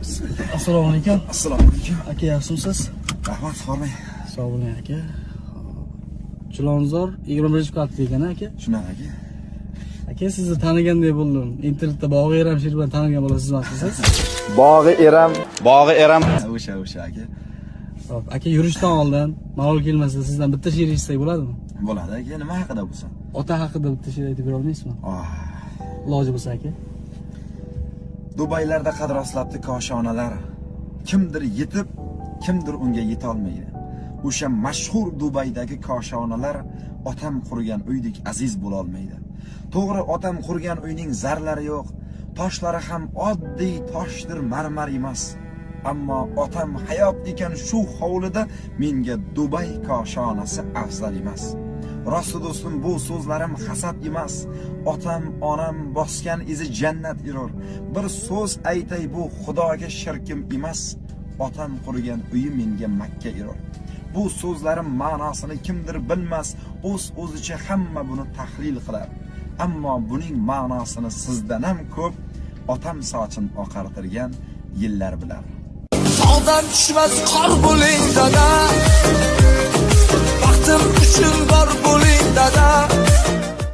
Assalomu alaykum. Assalomu alaykum. Aka, yaxshimisiz? Rahmat, Xormay. Sog' bo'ling aka. Chilonzor 21-qavatda ekan aka. Shunaqa aka. Aka, sizni taniganday bo'ldim. Internetda Bog'i Eram she'r bilan tanigan bo'lasizmi siz? Bog'i Eram. O'sha aka. Xo'p, aka, yurishdan oldin malol kelmasa sizdan bitta she'r eshitsak bo'ladimi? Bo'ladi aka, nima haqida bo'lsa? Ota haqida bitta she'r aytib bera olmaysizmi? Iloji bo'lsa aka. Dubaylarda qad rostlabdi koshonalar. Kimdir yetib, kimdir unga yeta olmaydi. O'sha mashhur Dubaydagi koshonalar otam qurgan uydek aziz bo'la olmaydi. To'g'ri, otam qurgan uyning zarlari yo'q, toshlari ham oddiy toshdir, marmar emas. Ammo otam hayot ekan shu hovlida menga Dubay koshonasi afzal emas. Rosti do'stim, bu so'zlarim hasad emas. Otam, onam bosgan izi jannat erur. Bir so'z aytay, bu Xudoga shirkim emas. Otam qurgan uyi menga Makka erur. Bu so'zlarim ma'nosini kimdir bilmas, o'zicha hamma buni tahlil qilar. Ammo buning ma'nosini sizdan ham ko'p otam sochin oqartirgan yillar bilar. Tog'dan tushmas qor bo'ling dada, baxtim uchun bor bo'ling dada.